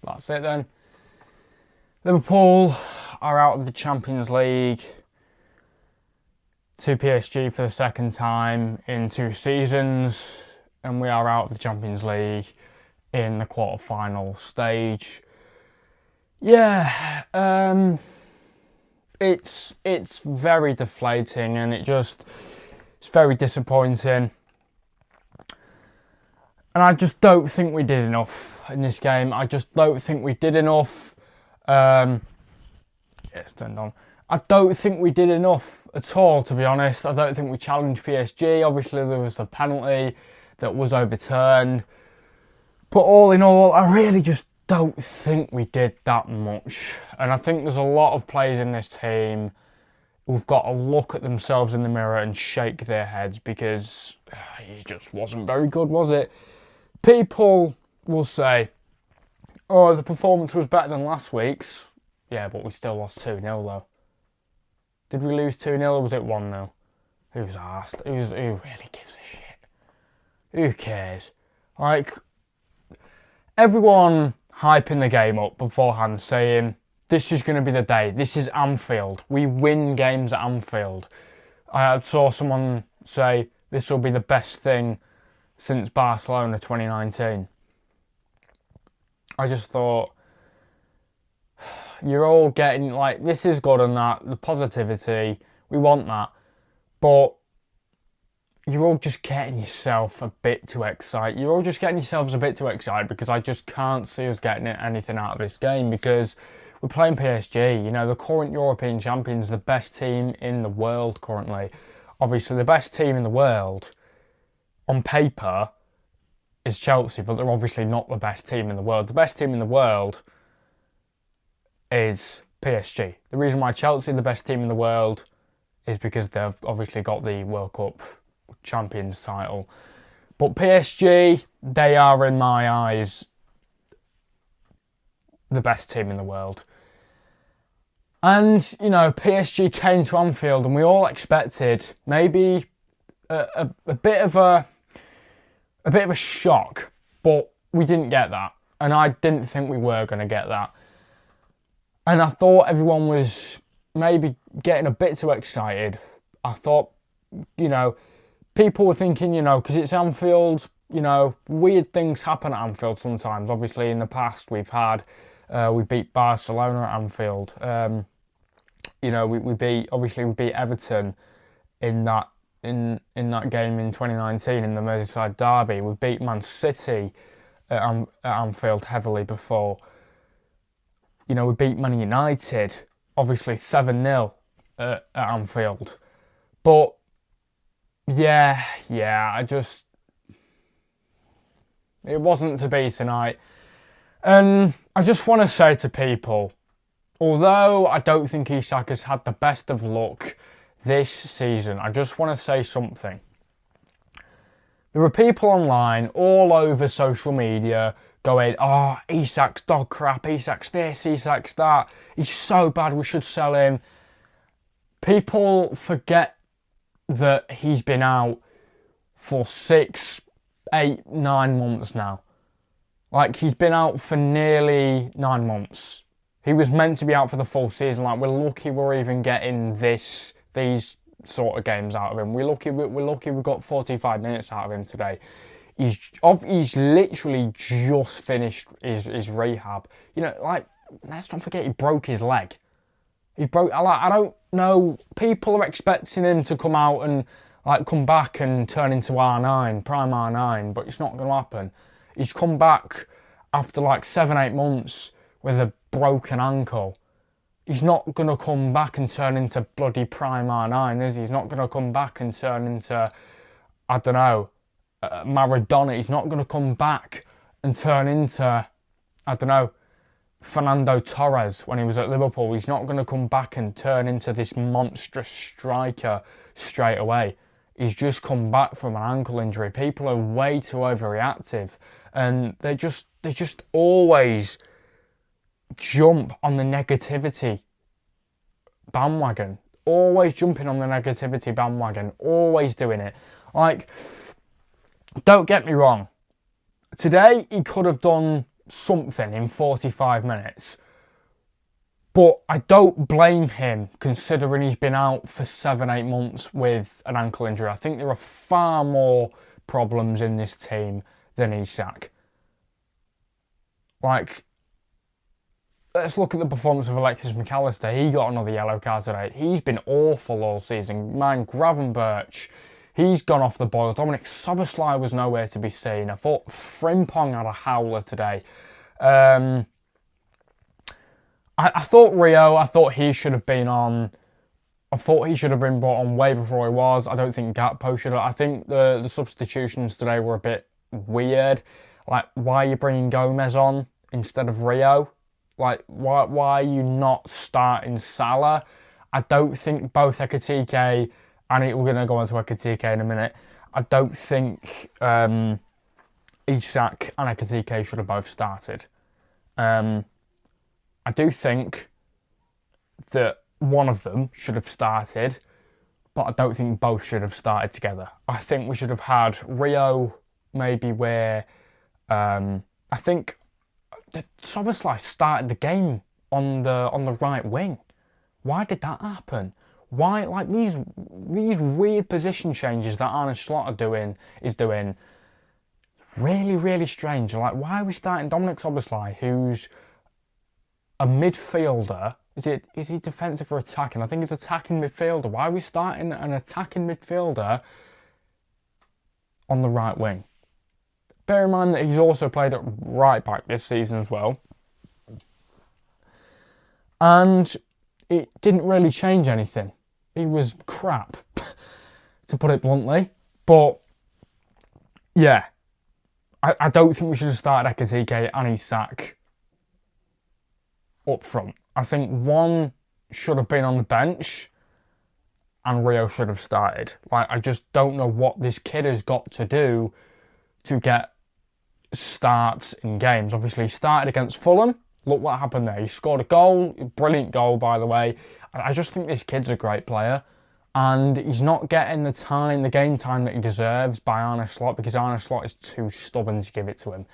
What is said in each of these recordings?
That's it then. Liverpool are out of the Champions League to PSG for the second time in 2 seasons, and we are out of the Champions League in the quarter-final stage. Yeah, it's very deflating, and it's very disappointing. And I just don't think we did enough in this game. I just don't think we did enough. It's turned on. I don't think we did enough at all, to be honest. I don't think we challenged PSG. Obviously, there was a penalty that was overturned. But all in all, I really just don't think we did that much. And I think there's a lot of players in this team who've got to look at themselves in the mirror and shake their heads, because it just wasn't very good, was it? People will say, oh, the performance was better than last week's. Yeah, but we still lost 2-0 though. Did we lose 2-0 or was it 1-0? Who's arsed? Who really gives a shit? Who cares? Like, everyone hyping the game up beforehand, saying, this is going to be the day. This is Anfield. We win games at Anfield. I saw someone say, this will be the best thing since Barcelona 2019. I just thought, you're all getting, like, this is good and that, the positivity, we want that, but you're all just getting yourself a bit too excited. You're all just getting yourselves a bit too excited, because I just can't see us getting anything out of this game, because we're playing PSG, you know, the current European champions, the best team in the world currently. Obviously, the best team in the world, on paper, is Chelsea, but they're obviously not the best team in the world. The best team in the world is PSG. The reason why Chelsea are the best team in the world is because they've obviously got the World Cup Champions title. But PSG, they are, in my eyes, the best team in the world. And, you know, PSG came to Anfield and we all expected maybe a bit of a shock, but we didn't get that. And I didn't think we were going to get that. And I thought everyone was maybe getting a bit too excited. I thought, you know, people were thinking, you know, because it's Anfield, you know, weird things happen at Anfield sometimes. Obviously, in the past, we beat Barcelona at Anfield. You know, we beat Everton in that game in 2019 in the Merseyside derby. We beat Man City at Anfield heavily before. You know, we beat Man United, obviously 7-0 at Anfield. But, yeah, it wasn't to be tonight. And I just want to say to people, although I don't think Isak has had the best of luck this season, I just want to say something. There are people online, all over social media, going, oh, Isak's dog crap, Isak's this, Isak's that, he's so bad, we should sell him. People forget that he's been out for 6, 8, 9 months now. Like, he's been out for nearly 9 months. He was meant to be out for the full season. Like, we're lucky we're even getting these sort of games out of him. We're lucky we got 45 minutes out of him today. He's literally just finished his rehab. You know, like, let's not forget he broke his leg. I don't know, people are expecting him to come out and, like, come back and turn into R9, prime R9, but it's not going to happen. He's come back after, like, 7, 8 months with a broken ankle. He's not going to come back and turn into bloody prime R9, is he? He's not going to come back and turn into, I don't know, Maradona. He's not going to come back and turn into, I don't know, Fernando Torres when he was at Liverpool. He's not going to come back and turn into this monstrous striker straight away. He's just come back from an ankle injury. People are way too overreactive, and they just always jump on the negativity bandwagon. Always jumping on the negativity bandwagon. Always doing it. Like, don't get me wrong. Today he could have done something in 45 minutes. But I don't blame him, considering he's been out for 7-8 months with an ankle injury. I think there are far more problems in this team than Isak. Like, let's look at the performance of Alexis McAllister. He got another yellow card today. He's been awful all season. Man, Gravenberch, he's gone off the boil. Dominic Szoboszlai was nowhere to be seen. I thought Frimpong had a howler today. I thought Rio, I thought he should have been on. I thought he should have been brought on way before he was. I don't think Gakpo should have. I think the substitutions today were a bit weird. Like, why are you bringing Gomez on instead of Rio? Like, why are you not starting Salah? I don't think both Ekitike, and we're going to go on to Ekitike in a minute. I don't think Isak and Ekitike should have both started. I do think that one of them should have started, but I don't think both should have started together. I think we should have had Rio maybe where I think Szoboszlai started the game on the right wing. Why did that happen? Why, like, these weird position changes that Arne Slot is doing really, really strange. Like, why are we starting Dominic Szoboszlai, who's a midfielder? Is he defensive or attacking? I think he's attacking midfielder. Why are we starting an attacking midfielder on the right wing? Bear in mind that he's also played at right back this season as well. And it didn't really change anything. He was crap, to put it bluntly. But, yeah, I don't think we should have started Ekitike and Isak up front. I think one should have been on the bench and Rio should have started. Like, I just don't know what this kid has got to do to get starts in games. Obviously, he started against Fulham. Look what happened there. He scored a goal, a brilliant goal, by the way. I just think this kid's a great player, and he's not getting the game time that he deserves by Arne Slot, because Arne Slot is too stubborn to give it to him.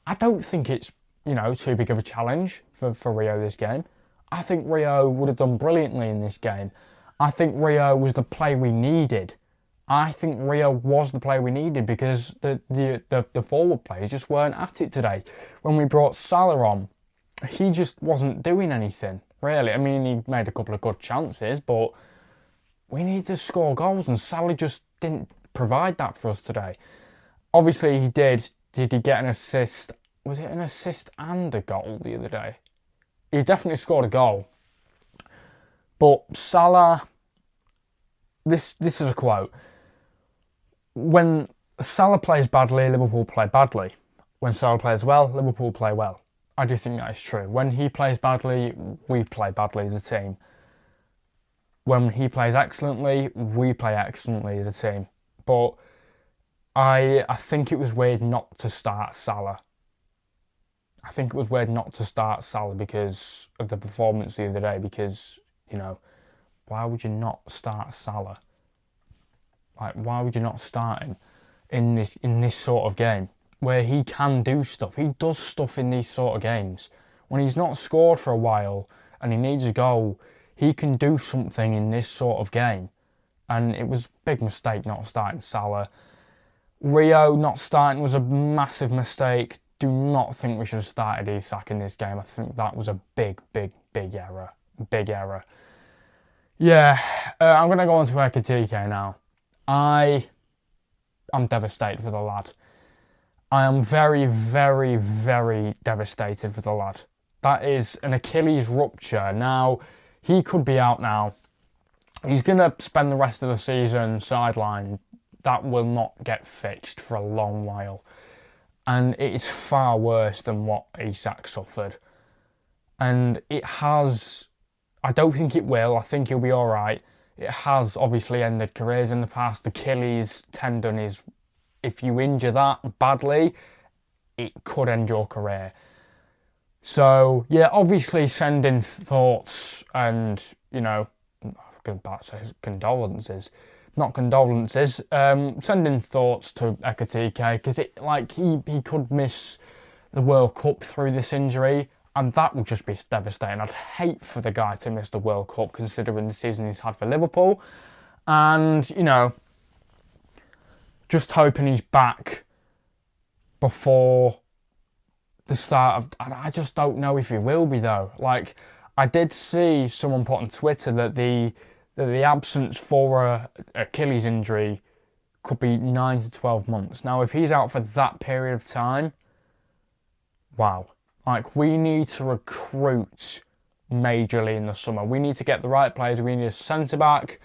I don't think it's, too big of a challenge for Rio this game. I think Rio would have done brilliantly in this game. I think Rio was the play we needed. I think Rio was the player we needed because the forward players just weren't at it today. When we brought Salah on, he just wasn't doing anything, really. I mean, he made a couple of good chances, but we needed to score goals, and Salah just didn't provide that for us today. Obviously, he did. Did he get an assist? Was it an assist and a goal the other day? He definitely scored a goal. But Salah, this is a quote. When Salah plays badly, Liverpool play badly. When Salah plays well, Liverpool play well. I do think that is true. When he plays badly, we play badly as a team. When he plays excellently, we play excellently as a team. But I think it was weird not to start Salah. I think it was weird not to start Salah because of the performance the other day. Because, why would you not start Salah? Like, why would you not start him in this sort of game where he can do stuff? He does stuff in these sort of games. When he's not scored for a while and he needs a goal, he can do something in this sort of game. And it was a big mistake not starting Salah. Rio not starting was a massive mistake. Do not think we should have started Isak in this game. I think that was a big, big, big error. Big error. Yeah, I'm going to go on to Ekitike now. I'm devastated for the lad. I am very, very, very devastated for the lad. That is an Achilles rupture. Now, he could be out now. He's going to spend the rest of the season sidelined. That will not get fixed for a long while. And it is far worse than what Isak suffered. And it has... I don't think it will. I think he'll be all right. It has obviously ended careers in the past. Achilles tendon is, if you injure that badly, it could end your career. So, yeah, obviously sending thoughts and, I'm about to say condolences. Not condolences. Sending thoughts to Ekitike, because he could miss the World Cup through this injury, and that would just be devastating. I'd hate for the guy to miss the World Cup considering the season he's had for Liverpool. And, you know, just hoping he's back before the start of... I just don't know if he will be, though. Like, I did see someone put on Twitter that the absence for a Achilles injury could be 9 to 12 months. Now, if he's out for that period of time, wow. Like, we need to recruit majorly in the summer. We need to get the right players. We need a centre-back.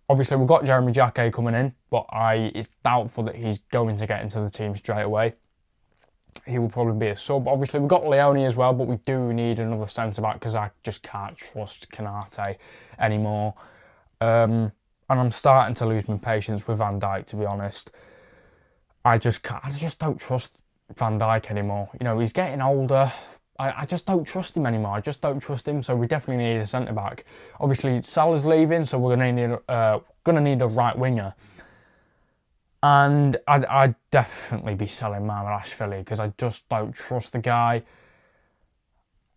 Obviously, we've got Jeremy Jacquet coming in, but it's doubtful that he's going to get into the team straight away. He will probably be a sub. Obviously, we've got Leone as well, but we do need another centre-back because I just can't trust Canate anymore. And I'm starting to lose my patience with Van Dijk, to be honest. I just don't trust Van Dijk anymore. You know, he's getting older. I just don't trust him anymore. I just don't trust him, so we definitely need a centre-back. Obviously, Salah's leaving, so we're going to need a right winger. And I'd definitely be selling Mamardashvili because I just don't trust the guy.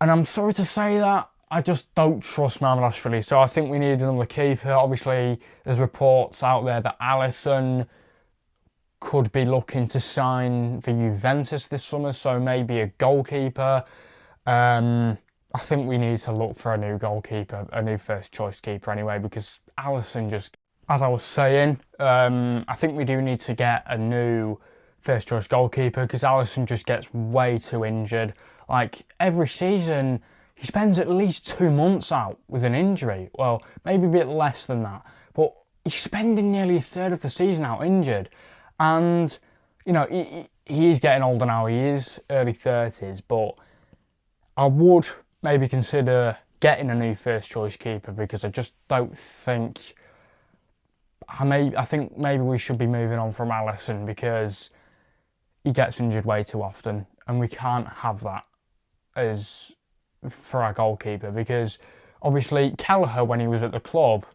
And I'm sorry to say that, I just don't trust Mamardashvili. So I think we need another keeper. Obviously, there's reports out there that Alisson could be looking to sign for Juventus this summer, so maybe a goalkeeper. I think we need to look for a new goalkeeper, a new first choice keeper anyway, because Alisson just... As I was saying, I think we do need to get a new first choice goalkeeper because Alisson just gets way too injured. Like, every season, he spends at least 2 months out with an injury. Well, maybe a bit less than that. But he's spending nearly a third of the season out injured. And, you know, he is getting older now. He is early 30s. But I would maybe consider getting a new first choice keeper because I just don't think... I think maybe we should be moving on from Alisson because he gets injured way too often and we can't have that as for our goalkeeper because obviously Kelleher, when he was at the club,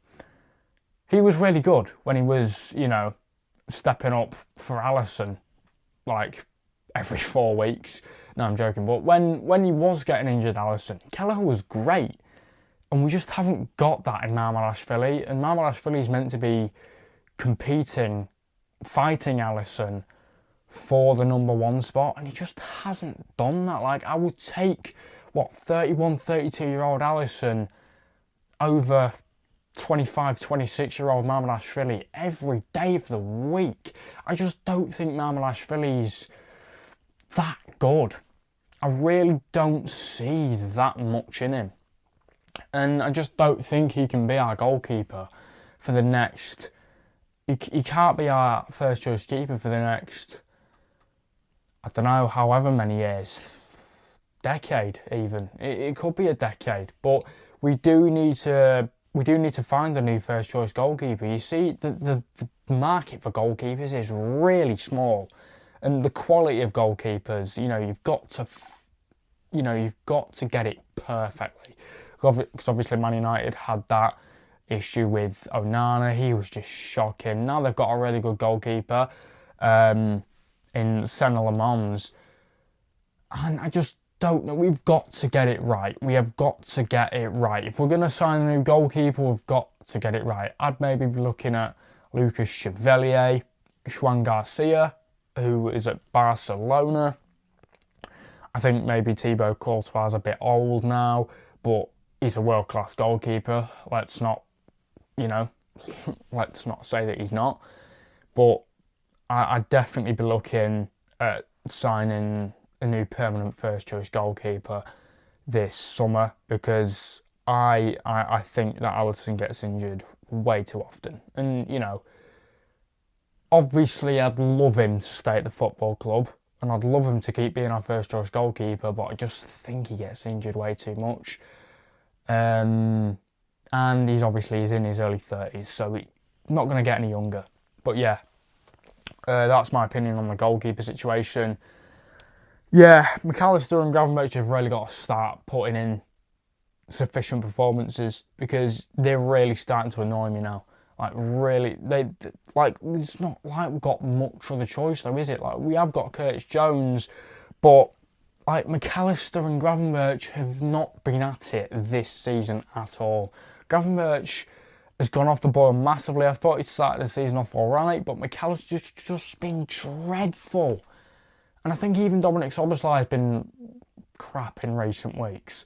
he was really good when he was, you know, stepping up for Alisson like every 4 weeks. No, I'm joking. But when he was getting injured, Alisson, Kelleher was great. And we just haven't got that in Mamardashvili. And Mamardashvili is meant to be competing, fighting Alisson for the number 1 spot. And he just hasn't done that. Like, I would take, 31, 32-year-old Alisson over 25, 26-year-old Mamardashvili every day of the week. I just don't think Mamardashvili's that good. I really don't see that much in him. And I just don't think he can be our goalkeeper for the next... He can't be our first choice keeper for the next, I don't know, however many years. Decade, even. It could be a decade. But we do need to find a new first choice goalkeeper. You see, the market for goalkeepers is really small. And the quality of goalkeepers, you know, you've got to get it perfectly. Because obviously Man United had that issue with Onana. He was just shocking. Now they've got a really good goalkeeper in Senna Lamons. And I just don't know. We've got to get it right. We have got to get it right. If we're going to sign a new goalkeeper, we've got to get it right. I'd maybe be looking at Lucas Chevalier, Juan Garcia, who is at Barcelona. I think maybe Thibaut Courtois is a bit old now, but he's a world-class goalkeeper. Let's not say that he's not. But I'd definitely be looking at signing a new permanent first-choice goalkeeper this summer because I think that Alisson gets injured way too often. And, you know, obviously I'd love him to stay at the football club and I'd love him to keep being our first-choice goalkeeper, but I just think he gets injured way too much. And he's in his early 30s, so he's not going to get any younger. But yeah, that's my opinion on the goalkeeper situation. Yeah, McAllister and Gravenberch have really got to start putting in sufficient performances because they're really starting to annoy me now. Like, really, it's not like we've got much other choice though, is it? Like, we have got Curtis Jones, but like McAllister and Gravenberch have not been at it this season at all. Gravenberch has gone off the ball massively. I thought he started the season off all right, but McAllister's just been dreadful. And I think even Dominic Szoboszlai has been crap in recent weeks.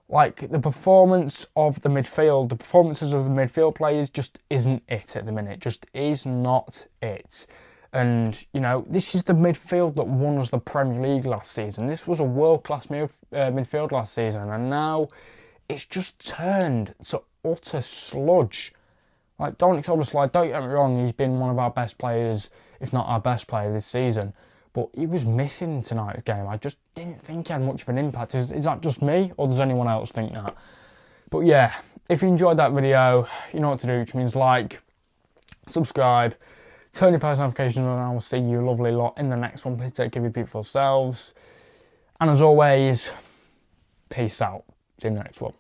Like, the performances of the midfield players just isn't it at the minute. Just is not it. And, you know, this is the midfield that won us the Premier League last season. This was a world-class midfield last season. And now it's just turned to utter sludge. Like, Dominic Szoboszlai, don't get me wrong, he's been one of our best players, if not our best player this season. But he was missing tonight's game. I just didn't think he had much of an impact. Is that just me, or does anyone else think that? But yeah, if you enjoyed that video, you know what to do, which means like, subscribe, turn your post notifications on, and I will see you lovely lot in the next one. Please take care of your beautiful selves. And as always, peace out. See you in the next one.